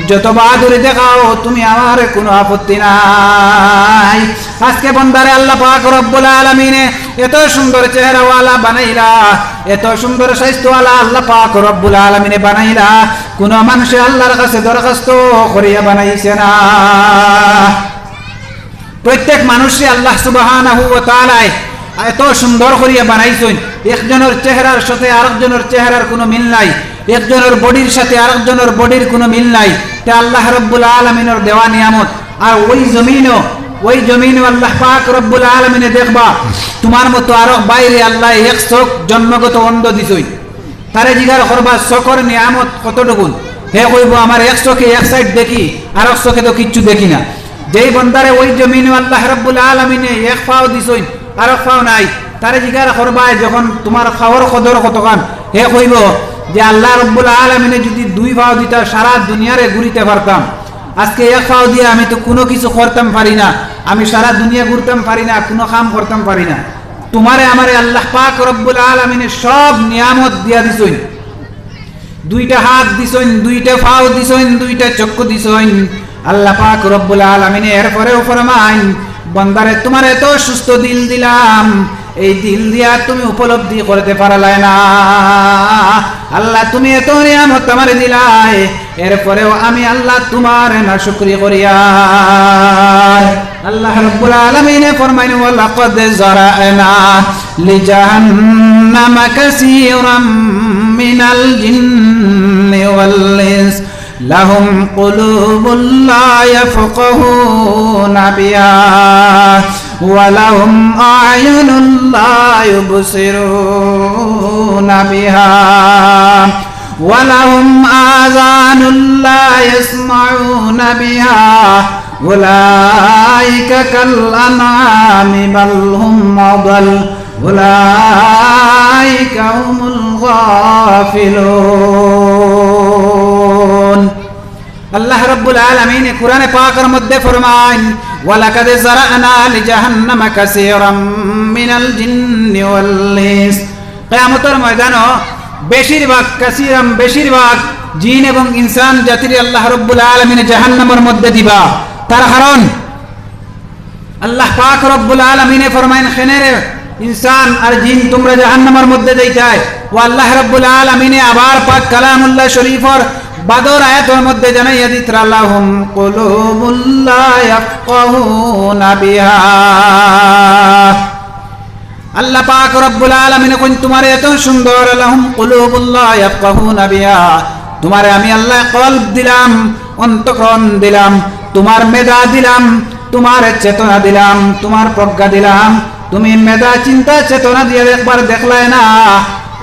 যত বাহাদুরি দেখাও তুমি, আমার কোনো আপত্তি নাই। আজকে বন্দারে আল্লাহ পাক রব্বুল আলামিন এত সুন্দর চেহারাওয়ালা বানাইলা, এত সুন্দর স্বাস্থ্যওয়ালা আল্লাহ পাক রব্বুল আলামিন বানাইলা, কোন মানুষে আল্লাহর কাছে দরখাস্ত করিয়া বানাইছে না। প্রত্যেক মানুষে আল্লাহ সুবহানাহু ওয়া তাআলা এত সুন্দর করিয়া বানাইছেন, একজনের চেহারার সাথে আরেকজনের চেহারার কোনো মিল নাই, একজনের বডির সাথে আরেকজনের বডির কোনো মিল নাই। তে আল্লাহ রব্বুল আলামিনের দেওয়া নিয়ামত। আর ওই জমিনও আল্লাহ পাক রব্বুল আলামিনে দেখবা তোমার মতো আরো বাইরে আল্লাহ এক চোখ জন্মগত অন্ধ দিছই, তারে জিগার করবা চোখের নিয়ামত কতটুকুন, হে কইব আমার এক চোখে এক সাইড দেখি, আর এক চোখে তো কিচ্ছু দেখি না। যেই বন্দারে ওই জমিনও আল্লাহ রব্বুল আলামিনে এক পাও দিছই আর এক পাও নাই, তারে জিগার করবা যখন তোমার খাওয়ার কদর কতখান, হে কইব যে আল্লাহ রব্বুল আলামিনে যদি দুই পাও দিতা সারা দুনিয়ারে ঘুরিতে পারতাম। আজকে এক পাও দিয়ে আমি তো কোনো কিছু করতাম পারি না, আমি সারা দুনিয়া ঘুরতাম পারি না, কোনো কাম করতাম পারি না। তোমারে আমারে আল্লাহ পাক রব্বুল আলামিনে সব নিয়ামত দিয়া দিছইন, দুইটা হাত দিছইন, দুইটা পাও দিছইন, দুইটা চক্ষু দিছইন। আল্লাহ পাক রব্বুল আলামিনে এরপরেও ফরমাইন বান্দারে তোমার এত সুস্থ দিল দিলাম, এই দিল দিয়া তুমি উপলব্ধি করতে পারলাই না। আল্লাহ তুমি এত নিয়ামত আমারে দিলাই, এরপরেও আমি আল্লাহ তোমার না শুকরিয়া করিয়া। আল্লাহ রাব্বুল আলামিন ফরমাইন ওয়া লাকাদ যারানা লিজাহান্নামা কাসীরাম মিনাল জিন্নি ওয়াল ইনস লাহুম কুলুবুন লা ইয়াফকাহুনা বিহা ওয়া লাহুম আ'য়ুনুন লা ইউবসিরুনা বিহা ওয়া লাহুম আযানুন লা ইয়াসমাউনা বিহা উলাইকা কাল আনআমি বাল হুম আদাল উলাইকা হুমুল গাফিলুন। আল্লাহ রাব্বুল আলামিন কুরআনে পাকের মধ্যে ফরমান ওয়ালাকাদ যারানা লিজাহান্নামা কাসীরাম মিনাল জিন্নি ওয়াল ইনস। কিয়ামতের ময়দানে বেশিরভাগ জিন এবং ইনসান জাতির আল্লাহ রাব্বুল আলামিন জাহান্নামের মধ্যে দিবা। তার কারণ আল্লাহ পাক রব্বুল আলামিন ফরমায়েন খেনেরে ইনসান আর জিন তোমরা জাহান্নামের মধ্যে যাইতাই। ও আল্লাহ রাব্বুল আলামিন আবার পাক কালামুল্লাহ শরীফের বাদর আয়াতের মধ্যে জানাইয়া দিতরা লাহুম কুলুবুল লা ইয়াফকাহুনা বিহা। আল্লাহ পাক রব্বুল আলামিন কোন তোমার এত সুন্দর লাহুম কুলুবুল লা ইয়াফকাহুনা বিহা, তোমারে আমি আল্লাহ কলব দিলাম, অন্তঃকরণ দিলাম, তোমার মেধা দিলাম, তোমার চেতনা দিলাম, তোমার প্রজ্ঞা দিলাম। তুমি মেধা চিন্তা চেতনা দিয়ে একবার দেখলাই না।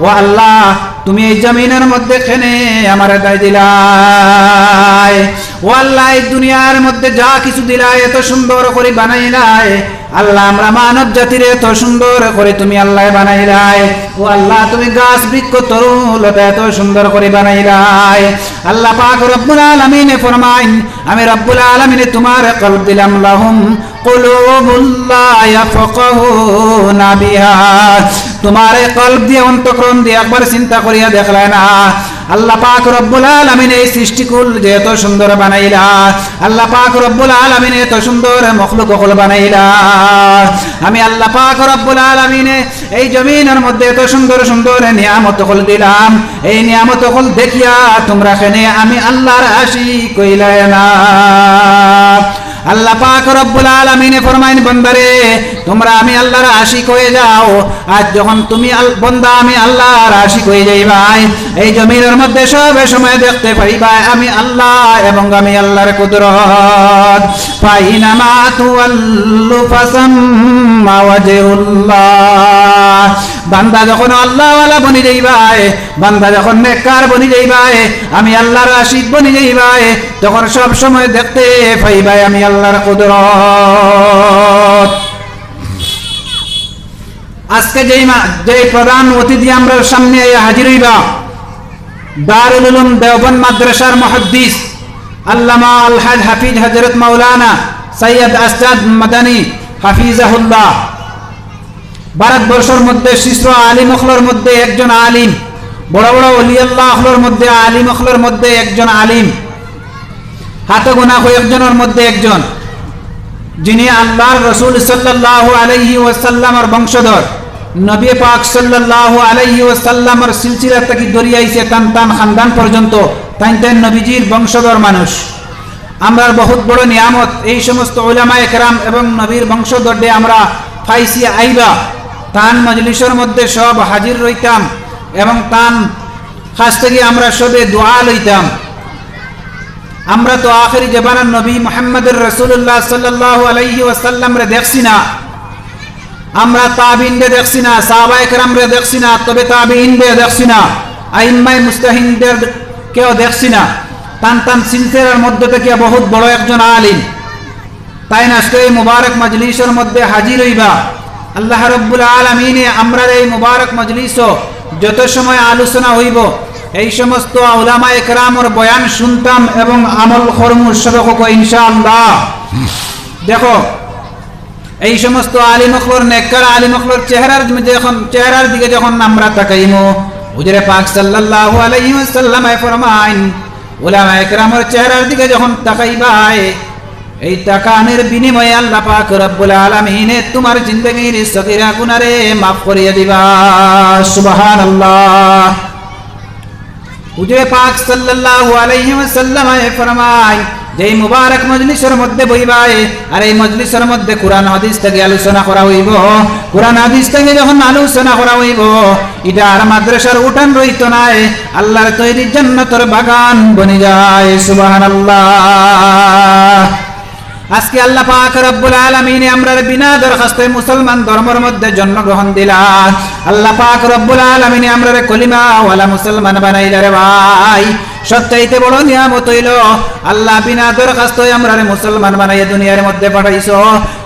ও আল্লাহ তুমি এই জমিনের মধ্যে খেনে আমার দায় দিলাই। ও আল্লাহ এই দুনিয়ার মধ্যে যা কিছু দিলাই এত সুন্দর করে বানাইলাই। আল্লাহ আমরা মানব জাতির এত সুন্দর করে তুমি আল্লাহ বানাইলাই। ও আল্লাহ তুমি গাছ বৃক্ষ তরু লতা এত সুন্দর করে বানাইলাই। আল্লাহ পাক রব্বুল আলামিন ফরমাইন আমি রব্বুল আলামিন তোমার কলব দিলাম লাহুম কুলুবুল লা ইয়াফকাহুনা বিহা। তোমার কলব দিয়ে অন্তঃকরণ দিয়ে একবার চিন্তা করিয়া দেখলে না। আল্লাহ পাক রব্বুল আলামিন এই সৃষ্টিকুল যে এত সুন্দর বানাইলা, আল্লাহ পাক রব্বুল আলামিন এত সুন্দর মখলুক সকল বানাইলা। আমি আল্লাহ পাক রব্বুল আলামিন এই জমিনের মধ্যে এত সুন্দর সুন্দর নিয়ামত সকল দিলাম। এই নিয়ামত সকল দেখিয়া তোমরা কেনে আমি আল্লাহর আশিক কইলাই না। আল্লাহ পাক রব্বুল আলামিন ফরমাইন বান্দারে তোমরা আমি আল্লাহর আশিক হয়ে যাও। আজ যখন তুমি বান্দা আমি আল্লাহর আশিক হয়ে যাইবাই এই জমিনের মধ্যে সব সময় দেখতে পাইবা আমি আল্লাহ এবং আমি আল্লাহর কুদরত। ফাইনামা তুওয়াল্লু ফাসাম্মা ওয়াজহুল্লাহ। বান্দা যখন আল্লাহ ওয়ালা বনি যাইবাই, বান্দা যখন নেককার বনি যাইবাই, আমি আল্লাহর আশিক বনি যাইবাই, তখন সব সময় দেখতে পাইবাই আমি আল্লাহর কুদরত। আজকে যেই প্রধান অতিথি আমরা সামনে হাজির হইবা দারুল উলুম দেওবন্দ মাদ্রাসার মুহাদ্দিস আল্লামা আলহাজ হাফিজ হযরত মাওলানা সৈয়দ আসাদ মাদানী হাফিজাহুল্লাহ। ভারতবর্ষের মধ্যে শীর্ষ আলিম অখলর মধ্যে একজন আলিম, বড় বড় ওলিয়াল্লাহ অখলর মধ্যে আলিম অখলর মধ্যে একজন আলিম, হাতে গোনা কয়েকজনের মধ্যে একজন, যিনি আল্লাহর রাসূল সাল্লাল্লাহু আলাইহি ওয়াসাল্লামের বংশধর, নবী পাক সাল্লাল্লাহু আলাইহি ওয়াসাল্লামের সিলসিলা থেকে দরিয়াইছে টান টান খানদান পর্যন্ত তাই নবীজির বংশধর মানুষ। আমরা বহুত বড় নিয়ামত এই সমস্ত উলামায়ে কেরাম এবং নবীর বংশধরদের আমরা পাইছি আইবা তান মজলিসের মধ্যে সব হাজির রইতাম এবং তান কাছ থেকে আমরা সবে দোয়া লইতাম। আমরা তো আখেরি জামানার নবী মুহাম্মদুর রাসূলুল্লাহ সাল্লাল্লাহু আলাইহি ওয়াসাল্লাম রে দেখছি না, আমরা তাবিঈনদের দেখছি না, সাহাবায়ে কেরামরে দেখছি না, তবে তাবিঈনদের দেখছি না, আইম্মায়ে মুস্তাহিনদের কেউ দেখছি না। টান টান সিলসিলার মধ্যে থেকে বহুত বড় একজন আলিম, তাই না আজকে এই মুবারক মজলিসের মধ্যে হাজির হইবা। আল্লাহ রাব্বুল আলামিন আমরা এই মুবারক মজলিস যত সময় আলোচনা হইব এই সমস্ত উলামায়ে কেরামের বয়ান শুনতাম এবং আমল করমু সবক ইনশাআল্লাহ। দেখো এই সমস্ত আলিম অখলর নেককার আলিম অখলর চেহারার দিকে যখন আমরা তাকাইমু হুজুরে পাক সাল্লাল্লাহু আলাইহি ওয়াসাল্লাম ফরমাইন উলামায়ে কেরামের চেহারার দিকে যখন তাকাইবাই এই তাকানের বিনিময়ে আল্লাহ পাক রব্বুল আলামিন তোমার জিন্দেগীর সগীরা গুনারে মাফ করিয়ে দিবা। সুবহানাল্লাহ। হুজুরে পাক সাল্লাল্লাহু আলাইহি ওয়াসাল্লাম ফরমায় যে মুবারক মজলিসের মধ্যে বইবাই আর এই মজলিসের মধ্যে কোরআন হাদিস থেকে আলোচনা করা হইব, কোরআন হাদিস থেকে যখন আলোচনা করা হইব এটা আর মাদ্রাসার উঠান রইতো নাই, আল্লাহর তৈরি জান্নাতের বাগান বনে যায়। সুবহানাল্লাহ। আজকে আল্লাহ পাক রব্বুল আলামিন আমরা বিনা দরখাস্তে মুসলমান ধর্মের মধ্যে জন্মগ্রহণ দিলা। আল্লাহ পাক রব্বুল আলামিন আমরা কলিমা ওয়ালা মুসলমান বানাইলা রে ভাই। সবচাইতে বড় নিয়ামত হইল আল্লাহ বিনা দরখাস্তে আমরা মুসলমান বানাইয়া দুনিয়ার মধ্যে পাঠাইছো।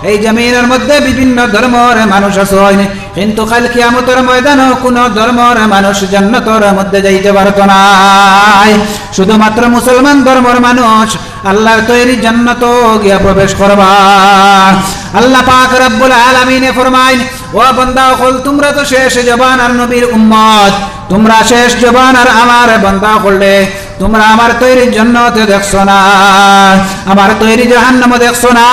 এই জমিনের মধ্যে বিভিন্ন ধর্মের মানুষ আছে, কিন্তু কাল কিয়ামতের ময়দানে কোন ধর্মের মানুষ জান্নাতের মধ্যে যাইতে পারতো না, শুধুমাত্র মুসলমান ধর্মের মানুষ আল্লাহর তৈরি জান্নাত গিয়া প্রবেশ করবা। আল্লাহ পাক রব্বুল আলামিন ফরমায় ও বান্দা কল তোমরা তো শেষ জবান আর নবীর উম্মত, তোমরা শেষ জবান আর আমার বান্দা করলে তোমরা আমার তৈরি জান্নাতে দেখছো না, আমার তৈরি জাহান্নাম দেখছো না,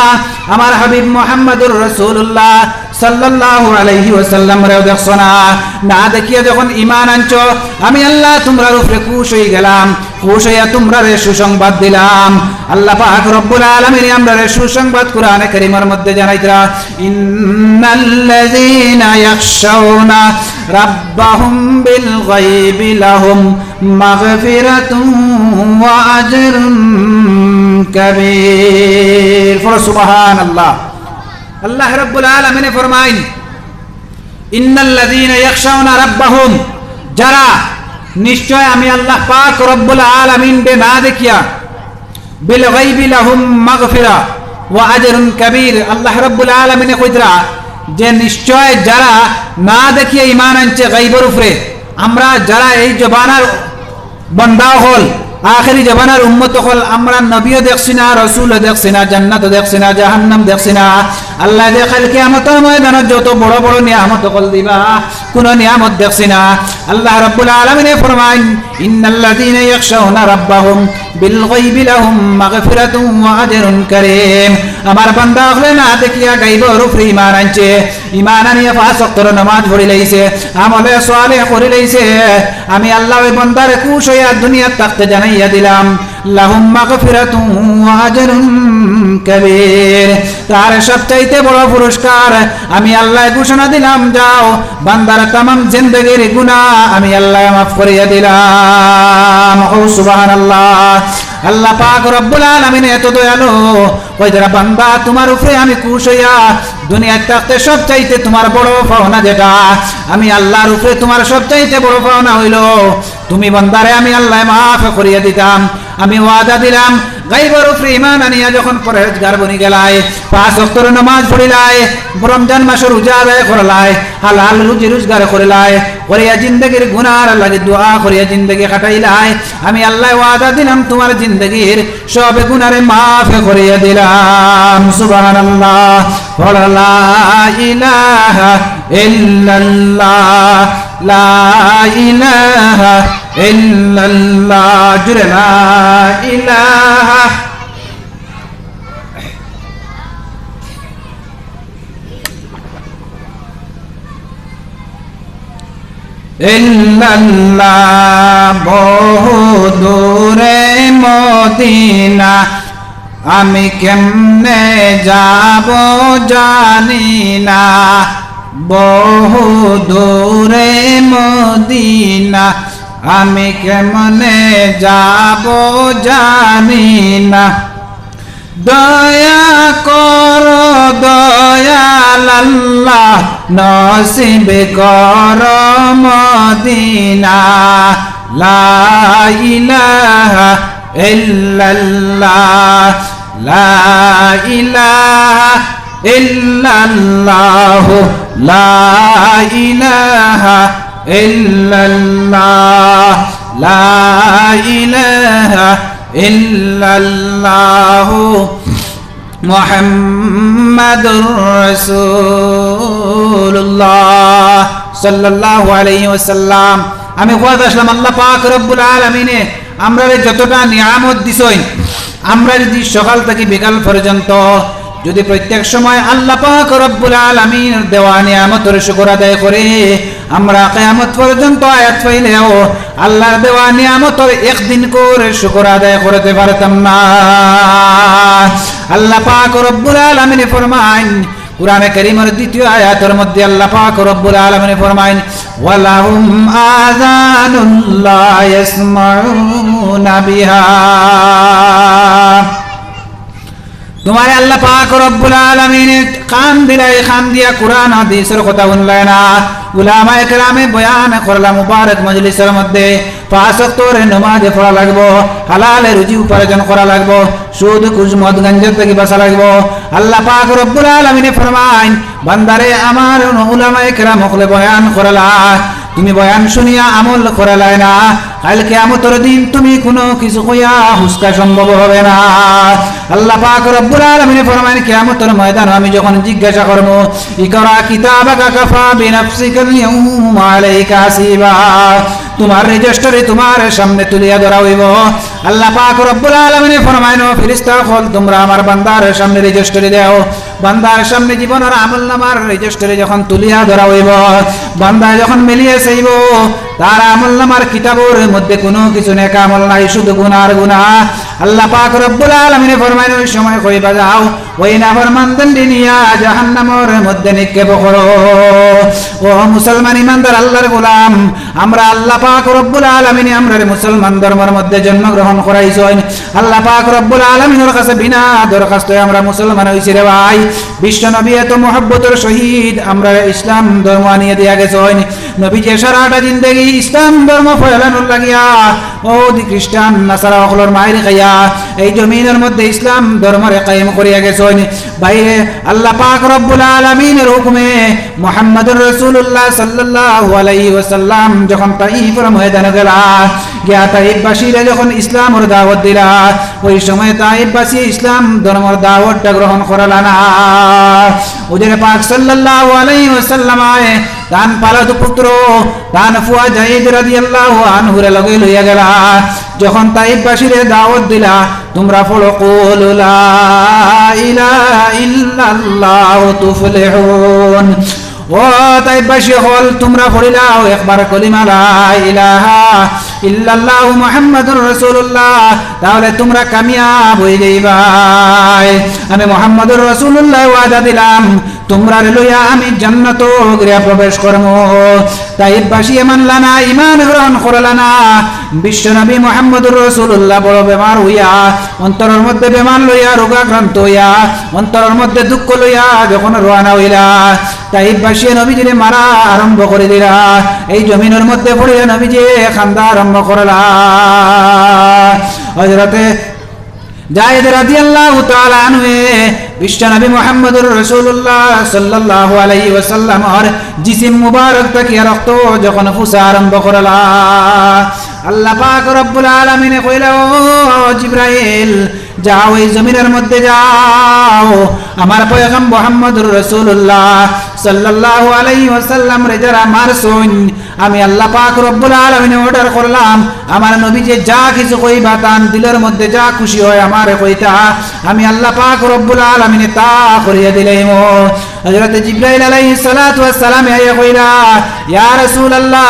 আমার হাবিব মুহাম্মদুর রাসূলুল্লাহ সাল্লাল্লাহু আলাইহি ওয়াসাল্লাম রে দেখছো না। না দেখিয়া যখন ঈমান আনছো আমি আল্লাহ তোমরার উপরে খুশ হয়ে গেলাম, খুশ হইয়া তোমরা রে সুসংবাদ দিলাম। আল্লাহ পাক রব্বুল আলামিন আমরা রে সুসংবাদ কোরআনে কারীমের মধ্যে জানাইতরা ইন্নাল্লাযীনা ইয়াখশাউনা রাব্বাহুম বিল গায়বি লাহুম মাগফিরাতুন ওয়া আজরুন কাবীর। সুবহানাল্লাহ। আল্লাহ রাব্বুল আলামিন ফরমাইন ইন্নাল্লাযীনা ইয়াখশাউনা রাব্বাহুম, যারা নিশ্চয় আমি আল্লাহ পাক রব্বুল আলামিন বে না দেখিয়া বিল গায়বি লাহুম মাগফিরা ওয়া আজরুন কাবীর। আল্লাহ রাব্বুল আলামিন কইতরা যে নিশ্চয় যারা না দেখিয়া ঈমান আনছে গায়বের উপরে, আমরা যারা এই জবানার বান্দা হল আখেরি জবানার উম্মত হল, আমরা নবীও দেখছি না, রাসূলও দেখছি না, জান্নাতও দেখছি না, জাহান্নাম দেখছি না। আল্লাহ যে কাল কিয়ামতের ময়দানে যত বড় বড় নিয়ামত কল দিবা কোন নিয়ামত দেখছি না। আল্লাহ রাব্বুল আলামিন ফরমায় ইন্নাল্লাযীনা ইয়াখশাউনা রাব্বাহুম বিল গায়বি লাহুম মাগফিরাতুন ওয়া আজরুন কারীম। আমার বান্দা হলে না দেখিয়া গায়বের উপরে ঈমান আনছে, ঈমান আনিয়া 5 ওয়াক্তের নামাজ পড়ি লাইছে, আমলে সালেহ করি লাইছে, আমি আল্লাহ ওই বান্দারে খুশ হইয়া দুনিয়ার থাকতে জানাইয়া দিলাম লাহুম মাগফিরাতুন ওয়া আজরুন কাবীর। তার সবচাইতে বড় পুরস্কার আমি আল্লাহ ঘোষণা দিলাম, যাও বান্দার তামাম জিন্দেগীর গুনাহ আমি আল্লাহ মাফ করিয়া দিলাম। সুবহানাল্লাহ। আল্লাহ পাক রব্বুল আলামিন এত দয়ালু, ওই যারা বান্দা তোমার উপরে আমি খুশ হইয়া দুনিয়ার থাকতে সবচাইতে তোমার বড় পাওনা যেটা, আমি আল্লাহর উপরে তোমার সবচাইতে বড় পাওনা হইল তুমি বান্দারে আমি আল্লাহ মাফ করিয়া দিতাম। আমি ওয়াদা দিলাম গায়বের উপরে ঈমান আনিয়া যখন পরহেজগার বনি গেলাই, 5 ওয়াক্তের নামাজ পড়িলাই, রমজান মাসের রোজা আদায় করলাই, হালাল রুজি রোজগার করিলাই, করিয়া জিন্দেগীর গুনার লাগে দোয়া করিয়া জিন্দেগি কাটাইলাই, আমি আল্লাহ ওয়াদা দিলাম তোমার জিন্দেগীর সব গুনারে মাফ করিয়া দিলাম। সুবহানাল্লাহ। লা ইলাহা ইল্লাল্লাহ, লা ইলাহা ইল্লাল্লাহ, জুরে লা ইলাহা ইল্লাল্লাহ। বহু দূরে মদিনা আমি কেমনে যাব জানি না, বহু দূরে মদিনা আমি কেমনে যাব জানি না। দয়া কর দয়াল আল্লাহ নসিব কর মদিনা, লা ইলাহা ইল্লাল্লাহ, লা ইলাহা ইল্লাল্লাহ, লা ইলাহা ইল্লাল্লাহ, লা ইলাহা ইল্লাল্লাহ মুহাম্মাদুর রাসূলুল্লাহ সাল্লাল্লাহু আলাইহি ওয়াসাল্লাম। আমি ওয়াদা আসলাম আল্লাহ পাক রব্বুল আলামিনে আমরা যতটা নিয়ামত দিছই, আমরা যদি সকাল থেকে বিকাল পর্যন্ত যদি প্রত্যেক সময় আল্লাহ পাক রব্বুল আলামিন দেওয়া নিয়ামতের শুকর আদায় করি, আমরা কিয়ামত পর্যন্ত আয়াত পাইলেও আল্লাহর দেওয়া নিয়ামতের একদিন করে শুকর আদায় করতে পারতাম না। আল্লাহ পাক রব্বুল আলামিন ফরমান কুরআনে কারীমের দ্বিতীয় আয়াতের মধ্যে আল্লাহ পাক রব্বুল আলামিন ফরমান ওয়ালাহুম আযানুন লা ইয়াসমাউনা বিহা। তোমার আল্লাহ পাক রব্বুল আলামিন কান দিলাই, কান দিয়া কুরআন হাদিসের কথা শুনলাই না। উলামায়ে কেরামে বয়ান করলা মুবারক মজলিসের মধ্যে 5 ওয়াক্তের নামাজ পড়া লাগবো, হালাল রুজি উপার্জন করা লাগবো, সুদ ঘুষ মদ গাঞ্জা থেকে বাঁচা লাগবো। আল্লাহ পাক রব্বুল আলামিন ফরমায় বান্দারে আমার উলামায়ে কেরাম হকলে বয়ান করলা, তুমি বয়ান শুনিয়া আমল করালাই না, কাল কিয়ামতের দিন তুমি কোনো কিছু কইয়া হুসকা সম্ভব হবে না। আল্লাহ পাক রব্বুল আলামিন ফরমায় কিয়ামতের ময়দানে আমি যখন জিজ্ঞাসা করব ইকরা কিতাবাকা কাফা বিনাফসিকাল ইয়াউমা আলাইকা হাসিবা, তোমার রেজিস্টারে তোমার সামনে তুলিয়া ধরা হইব। আল্লাহ পাক রব্বুল আলামিন ফরমায় ফেরেশতা হল তোমরা আমার বান্দার সামনে রেজিস্টারে দাও। বান্দার সামনে জীবনের আমলনামার রেজিস্টারে যখন তুলিয়া ধরা হইব, বান্দা যখন মিলিয়ে চাইব তার আমলনামার কিতাবের মধ্যে কোনো কিছু নেক আমল নাই, শুধু গুনার গুনাহ। আল্লাহ পাক রব্বুল আলামিন ফরমায় ওই সময় কইবা যাও ওই নাফরমানদের নিয়া জাহান্নামের মধ্যে নিক্ষেপ করো। ও মুসলমান ইমানদার আল্লাহর গোলাম, আমরা আল্লাহ পাক রব্বুল আলামিন আমরা মুসলমান ধর্মের মধ্যে জন্মগ্রহণ করাইছেন। আল্লাহ পাক রব্বুল আলামিনের কাছে বিনা দরখাস্তে আমরা মুসলমান হইছি রে ভাই। বিশ্ব নবী এত মহব্বতের সহিত আমরা ইসলাম ধর্ম আনিয়ে দিয়া গেছেন। নবী যে সারাটা জিন্দেগি ইসলাম ধর্ম ফয়লানোর লাগিয়া ও খ্রিস্টান নাসারা সকলের মায়ের খাইয়া এই জমিনের মধ্যে ইসলাম ধর্মরে কায়েম করিয়া গেছেন। বাইরে আল্লাহ পাক রব্বুল আলামিনের হুকুমে মুহাম্মদুর রাসূলুল্লাহ সাল্লাল্লাহু আলাইহি ওয়াসাল্লাম যখন তাইফের ময়দানে গেলা, গিয়া তাইফবাসীরা যখন ইসলামের দাওয়াত দিলা, ওই সময় তাইফবাসী ইসলাম ধর্মের দাওয়াতটা গ্রহণ করলা না। ওদের পাক সাল্লাল্লাহু আলাইহি ওয়াসাল্লাম তান পালক পুত্র তান ফুয়া জাইদ রাদিয়াল্লাহু আনহু রে লগে লইয়া গেলা। যখন তাইফবাসীরে দাওয়াত দিলা তোমরা পড়ো কুলু লা ইলাহা ইল্লাল্লাহু তুফলিহুন, ও তাইফবাসী হল তোমরা পড়িলাও একবার কলিমা লা ইলাহা ইল্লাল্লাহু মুহাম্মাদুর রাসূলুল্লাহ, তাহলে তোমরা কামিয়াব হয়ে যাইবা। আমি মুহাম্মাদুর রাসূলুল্লাহ ওয়াদা দিলাম তোমরা লইয়া আমি জান্নাত গৃহে প্রবেশ করব। তাইবাসী মানলা না, ঈমান গ্রহণ করলা না। বিশ্বনবী মুহাম্মদুর রাসূলুল্লাহ বড় বেমার হইয়া, অন্তরের মধ্যে বেমার লইয়া, রোগাক্রান্ত হইয়া, অন্তরের মধ্যে দুঃখ লইয়া যখন রওনা হইলা, তাইবাসী নবীজিরে মারা আরম্ভ করে দিলা। এই জমিনের মধ্যে পড়িয়া নবীজি খান্দা আরম্ভ করলা। হযরতে জায়েদ রাদিয়াল্লাহু তাআলা আনহু বিশ্বনবী মুহাম্মদুর রাসূলুল্লাহ সাল্লাল্লাহু আলাইহি ওয়াসাল্লামের জিসিম মুবারক থেকে রক্ত যখন ফুসা আরম্ভ করলা, আল্লাহ পাক রব্বুল আলামিন কইলা, ও জিবরাইল যাও এই জমিনের মধ্যে যাও, আমার পয়গম্বর মুহাম্মদুর রাসূলুল্লাহ সাল্লাল্লাহু আলাইহি ওয়াসাল্লাম রে যারা মারছুন, আমি আল্লাহ পাক রব্বুল আলামিন অর্ডার করলাম আমার নবী যে যা কিছু কইবা তান দিলের মধ্যে যা খুশি হয় আমারে কইতা, আমি আল্লাহ পাক রব্বুল আলামিন তা করিয়া দিলাম। হযরত জিবরাইল আলাইহিস সালাতু ওয়াস সালাম আইয়া কইলা, ইয়া রাসূলুল্লাহ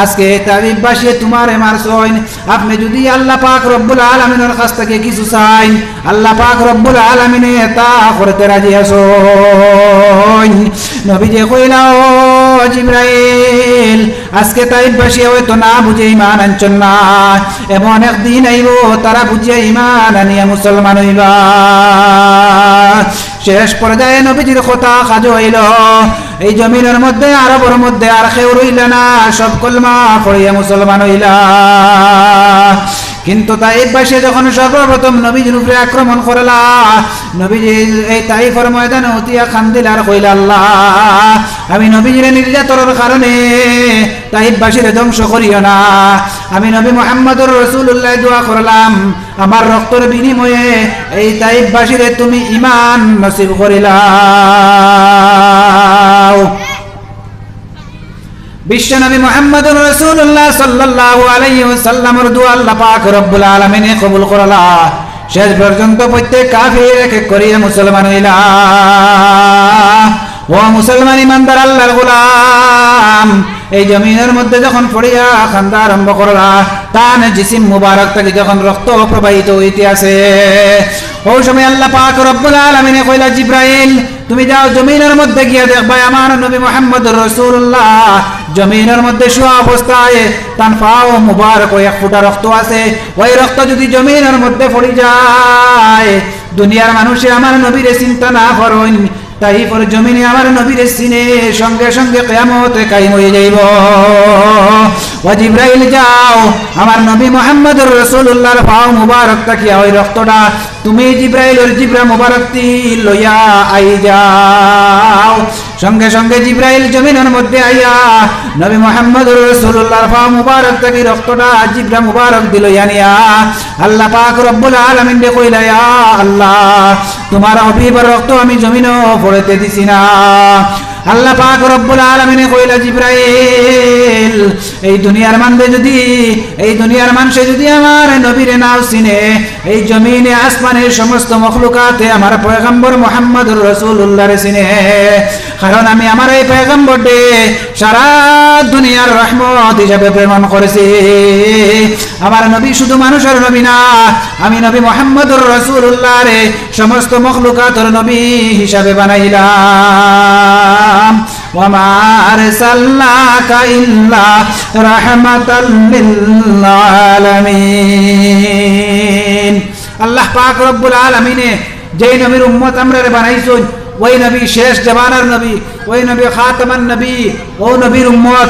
আজকে তাইবাসী তোমারে মারছুন, আপনি যদি আল্লাহ পাক রব্বুল আলামিনের কাছ থেকে কিছু চাইন, আল্লাহ পাক রব্বুল আলামিন তা করতে রাজি আছেন। নবীজি কইলা, ও জিবরাইল আজকে তাইবাসী হয়তো না বুঝে ঈমান আনছেন না, এমন একদিন আইব তারা বুঝে ঈমান আনিয়া মুসলমান হইবা। শেষ পর্যায়ে নবীজির কথা কাজ হইল, এই জমিনের মধ্যে আরবের মধ্যে আর কেউ রইল না, সব কলমা পড়িয়া মুসলমান হইলা। কিন্তু তাইবাসী যখন সর্বপ্রথম নবীজির উপরে আক্রমণ করলা, নবীজি এই তাইফের ময়দানে উঠিয়া কান্দিল আর কইলা, আল্লাহ আমি নবীজির নির্যাতনের কারণে তাইবাসীরে ধ্বংস করিও না। আমি নবী মুহাম্মদুর রাসূলুল্লাহ দোয়া করলাম আমার রক্তের বিনিময়ে এই তাইবাসীরে তুমি ঈমান নসিব করিলাও। বিশ্বনবী মুহাম্মদুর রাসূলুল্লাহ সাল্লাল্লাহু আলাইহি ওয়াসাল্লামের দোয়া আল্লাহ পাক রব্বুল আলামিন কবুল করলা। শেষ পর্যন্ত প্রত্যেক কাফির এক এক করিয়া মুসলমান হইলা। ও মুসলমান ইমানদার আল্লাহর গোলাম, এই জমিনের মধ্যে যখন পড়িয়া কান্দা আরম্ভ করলা, তান জিসিম মুবারক থেকে যখন রক্ত প্রবাহিত হইতে আছে, ওই সময় আল্লাহ পাক রব্বুল আলামিন কইলা, জিবরাইল তুমি যাও জমিনের মধ্যে গিয়া দেখবা আমার নবী মুহাম্মদুর রাসূলুল্লাহ জমিনের মধ্যে শোয়া অবস্থায় তান পাও মুবারক এক ফোঁটা রক্ত আছে, ওই রক্ত যদি জমিনের মধ্যে পড়ে যায়, দুনিয়ার মানুষে আমার নবীরে চিন্তা না করেন, তাইফের জমিনে আমার নবীর সিনে সঙ্গে সঙ্গে কিয়ামতে কায়েম হয়ে যাইব। ও জিবরাইল যাও আমার নবী মুহাম্মদুর রাসূলুল্লাহর পাও মুবারক তাকিয়া ওই রক্তটা তুমি জিবরাইলের জিবরা মুবারকটি লইয়া আই যাও। সঙ্গে সঙ্গে জিবরাইল জমিনের মধ্যে আইয়া নবী মুহাম্মদুর রাসূলুল্লাহর পাও মুবারক তাকি রক্তটা জিবরা মুবারক দিল আনিয়া আল্লাহ পাক রব্বুল আলামিন দে কইলা, ইয়া আল্লাহ তোমার হাবিবের রক্ত আমি জমিনও পড়তে দিছি না। আল্লাহ পাক রব্বুল আলামিন কইলা, জিবরাইল এই দুনিয়ার মানবে যদি এই দুনিয়ার মানুষে যদি আমার নবীরে নাও চিনে, এই জমিনে আসমানের সমস্ত মখলুকাতে আমার পয়গম্বর মুহাম্মদুর রাসূলুল্লাহরে চিনে, কারণ আমি আমার এই পয়গম্বর দে সারা দুনিয়ার রহমত হিসাবে প্রেরণ করেছি। আমার নবী শুধু মানুষের নবী না, আমি নবী মুহাম্মদুর রাসূলুল্লাহরে সমস্ত মখলুকাতের নবী হিসাবে বানাইলাম। ওয়া মা আরসালনাকা ইল্লা রাহমাতাল লিল আলামিন। আল্লাহ পাক রব্বুল আলামিন যেই নবীর উম্মত আমরারে বানাইছেন, ওই নবী শেষ জামানার নবী, ওই নবী খাতামান নবী, ও নবীর উম্মত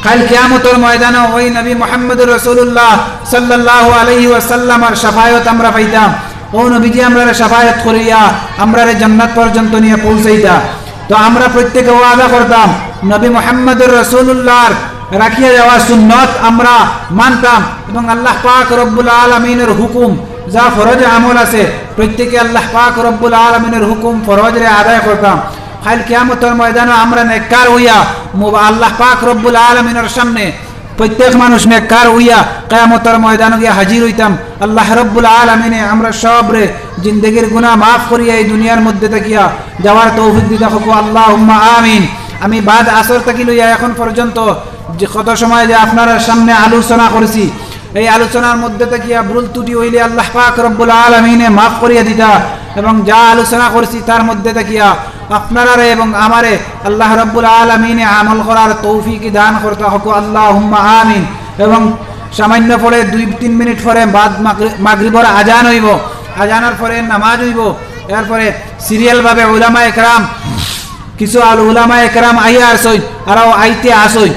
কাল কিয়ামতের ময়দানে ওই নবী মুহাম্মদুর রাসূলুল্লাহ সাল্লাল্লাহু আলাইহি ওয়াসাল্লামের শাফায়াত আমরা পাইতাম। ও নবীজি আমরারে শাফায়াত করিয়া আমরারে জান্নাত পর্যন্ত নিয়ে পৌঁছাইতা। তো আমরা প্রত্যেকে ওয়াদা করতাম নবী মুহাম্মদুর রাসূলুল্লাহর রাখিয়া যাওয়া সুন্নত আমরা মানতাম, এবং আল্লাহ পাক রব্বুল আলামিনের হুকুম যা ফরজ আমল আছে প্রত্যেকে আল্লাহ পাক রব্বুল আলামিনের হুকুম ফরজরে আদায় করতাম। কাল কিয়ামতের ময়দানে আমরা নেককার হইয়া আল্লাহ পাক রব্বুল আলামিনের সামনে প্রত্যেক মানুষ নেককার হইয়া কিয়ামতের ময়দানে গিয়া হাজির হইতাম। আল্লাহ রব্বুল আলামিনে আমরা সবরে জিন্দেগির গুনাহ মাফ করিয়া এই দুনিয়ার মধ্যে থাকিয়া যাওয়ার তৌফিক দিতে হোক, আল্লাহুম্মা আমিন। আমি বাদ আসর থেকে লইয়া এখন পর্যন্ত যে কত সময় যে আপনার সামনে আলোচনা করেছি, এই আলোচনার মধ্যে থেকে ভুল ত্রুটি হইলে আল্লাহ পাক রব্বুল আলামিনে মাফ করিয়া দিতা, এবং যা আলোচনা করেছি তার মধ্যে থাকিয়া আপনারা এবং আমারে আল্লাহ রব্বুল আলামিনে আমল করার তৌফিক দান করতে হক, আল্লাহুম্মা আমিন। এবং সামান্য পরে 2-3 মিনিট পরে বাদ মাগরিবর আজান হইব, আজানের পরে নামাজ হইব, এরপরে সিরিয়ালভাবে উলামা একরাম কিছু উলামা একরাম আইয়া আসই আর আইতে আসই,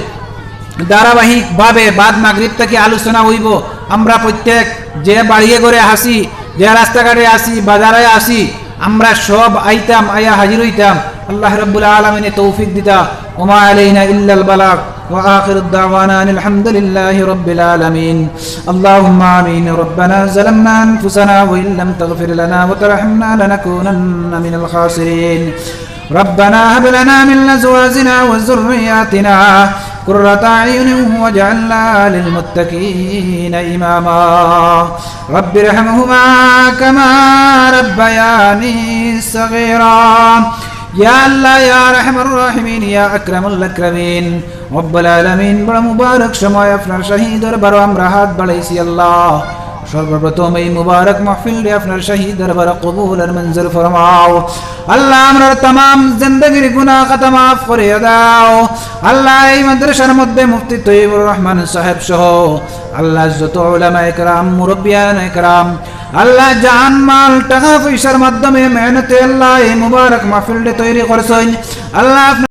ধারাবাহিকভাবে বাদ মাগরিব থেকে আলোচনা হইব। আমরা প্রত্যেক যে বাড়িয়ে করে আসি, যে রাস্তাঘাটে আসি, বাজারে আসি, আমরা সব আইতাম, আইয়া হাজির হইতাম। আল্লাহ রাব্বুল আলামিন তৌফিক দিতা। ওমা আলাইনা ইল্লাল বালাগ ওয়া আখিরুদ দাওয়ানা আলহামদুলিল্লাহি রাব্বিল আলামিন। আল্লাহুম্মা আমিন। রব্বানা যালামনা আনফুসানা ওয়া ইল্লাম তাগফির লানা ওয়া তারহামনা লানাকুনান্না মিনাল খাসিরিন। ربنا هب لنا من أزواجنا وذرياتنا قرة أعين واجعلنا للمتقين إماما رب ارحمهما كما ربياني صغيرا يا الله يا أرحم الراحمين يا أكرم الأكرمين رب العالمين بڑا مبارک شمع افنر شہید اور برو امرہات بڑیسی اللہ সর্বপ্রথম এই মুবারক মাহফিল আপনার শহীদ দরবার কবুল আর মঞ্জুর ফরমাও। আল্লাহ আমরার तमाम জিন্দেগীর গুনাহ খাতা maaf করে দাও। আল্লাহ এই মাদ্রাসার মধ্যে মুফতি তৈয়বুর রহমান সাহেব সহ আল্লাহ যত উলামা একরাম, মুরব্বিয়ান একরাম, আল্লাহ জান মাল টাকা পয়সার মাধ্যমে মেহনতে আল্লাহ এই মুবারক মাহফিলটা তৈরি করেছেন। আল্লাহ